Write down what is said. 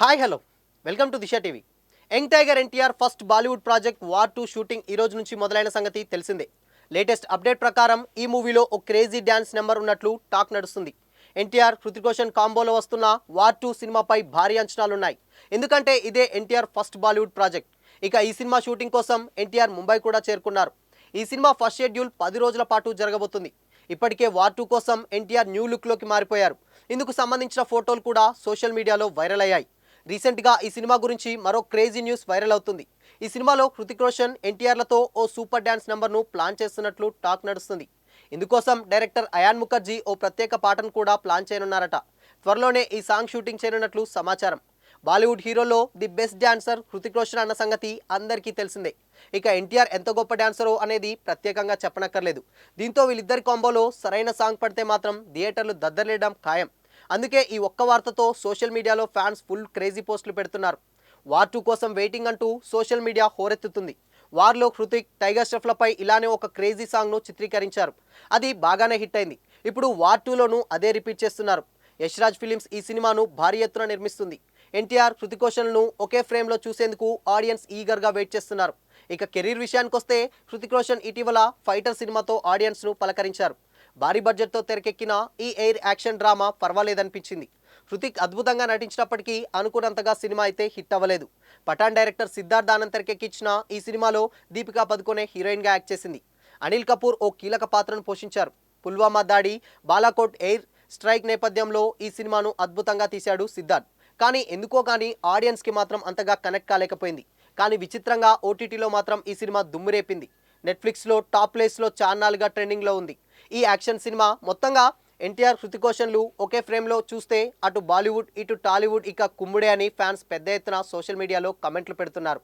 Hi hello welcome to Disha TV. Young tiger NTR first Bollywood project war 2 shooting ఈ రోజు నుంచి మొదలైన సంగతి తెలిసిందే. లేటెస్ట్ అప్డేట్ ప్రకారం ఈ మూవీలో ఓ క్రేజీ డ్యాన్స్ నెంబర్ ఉన్నట్లు టాక్ నడుస్తుంది. ఎన్టీఆర్ హృతిక్ రోషన్ కాంబోలో వస్తున్న వార్ 2 సినిమాపై భారీ అంచనాలున్నాయి. ఎందుకంటే ఇదే ఎన్టీఆర్ ఫస్ట్ బాలీవుడ్ ప్రాజెక్ట్. ఇక ఈ సినిమా షూటింగ్ కోసం ఎన్టీఆర్ ముంబై కూడా చేరుకున్నారు. ఈ సినిమా ఫస్ట్ షెడ్యూల్ 10 రోజుల పాటు జరగబోతుంది. ఇప్పటికే వార్ 2 కోసం ఎన్టీఆర్ న్యూ లుక్లోకి మారిపోయారు. ఇందుకు సంబంధించిన ఫోటోలు కూడా సోషల్ మీడియాలో వైరల్ అయ్యాయి. రీసెంట్గా ఈ సినిమా గురించి మరో క్రేజీ న్యూస్ వైరల్ అవుతుంది. ఈ సినిమాలో హృతిక్ రోషన్ ఎన్టీఆర్లతో ఓ సూపర్ డ్యాన్స్ నెంబర్ను ప్లాన్ చేస్తున్నట్లు టాక్ నడుస్తుంది. ఇందుకోసం డైరెక్టర్ అయాన్ ముఖర్జీ ఓ ప్రత్యేక పాటను కూడా ప్లాన్ చేయనున్నారట. త్వరలోనే ఈ సాంగ్ షూటింగ్ చేయనున్నట్లు సమాచారం. బాలీవుడ్ హీరోలో the best dancer Hrithik Roshan అన్న సంగతి అందరికీ తెలిసిందే. ఇక ఎన్టీఆర్ ఎంత గొప్ప డాన్సరో అనేది ప్రత్యేకంగా చెప్పనక్కర్లేదు. దీంతో వీళ్ళిద్దరి కాంబోలో సరైన సాంగ్ పడితే మాత్రం థియేటర్లు దద్దరిల్లడం ఖాయం. అందుకే ఈ ఒక్క వార్తతో సోషల్ మీడియాలో ఫ్యాన్స్ ఫుల్ క్రేజీ పోస్టులు పెడుతున్నారు. వార్ 2 కోసం వెయిటింగ్ అంటూ సోషల్ మీడియా హోరెత్తుతుంది. వార్లో హృతిక్, టైగర్ ష్రాఫ్లపై ఇలానే ఒక క్రేజీ సాంగ్ను చిత్రీకరించారు. అది బాగానే హిట్ అయింది. ఇప్పుడు వార్ 2లోనూ అదే రిపీట్ చేస్తున్నారు. యష్ రాజ్ ఫిలిమ్స్ ఈ సినిమాను భారీ ఎత్తున నిర్మిస్తుంది. ఎన్టీఆర్, హృతిక్ రోషన్లను ఒకే ఫ్రేమ్లో చూసేందుకు ఆడియన్స్ ఈగర్గా వెయిట్ చేస్తున్నారు. ఇక కెరీర్ విషయానికొస్తే హృతిక్ రోషన్ ఇటీవల ఫైటర్ సినిమాతో ఆడియన్స్ను పలకరించారు. భారీ బడ్జెట్తో తెరకెక్కిన ఈ ఎయిర్ యాక్షన్ డ్రామా పర్వాలేదనిపించింది. హృతిక్ అద్భుతంగా నటించినప్పటికీ అనుకున్నంతగా సినిమా అయితే హిట్ అవ్వలేదు. పఠాన్ డైరెక్టర్ సిద్ధార్థ్ ఆనంద్ తెరకెక్కించిన ఈ సినిమాలో దీపికా పదుకొనే హీరోయిన్గా యాక్ట్ చేసింది. అనిల్ కపూర్ ఓ కీలక పాత్రను పోషించారు. పుల్వామా దాడి, బాలాకోట్ ఎయిర్ స్ట్రైక్ నేపథ్యంలో ఈ సినిమాను అద్భుతంగా తీశాడు సిద్ధార్థ్. కానీ ఎందుకో కానీ ఆడియన్స్కి మాత్రం అంతగా కనెక్ట్ కాలేకపోయింది. కానీ విచిత్రంగా ఓటీటీలో మాత్రం ఈ సినిమా దుమ్మురేపింది. నెట్ఫ్లిక్స్లో టాప్ ప్లేస్లో చాన్నాళ్ళుగా ట్రెండింగ్లో ఉంది. ఈ యాక్షన్ సినిమా మొత్తంగా ఎన్టీఆర్, హృతిక్ రోషన్లు ఒకే ఫ్రేమ్లో చూస్తే అటు బాలీవుడ్ ఇటు టాలీవుడ్ ఇక కుమ్ముడే అని ఫ్యాన్స్ పెద్ద ఎత్తున సోషల్ మీడియాలో కమెంట్లు పెడుతున్నారు.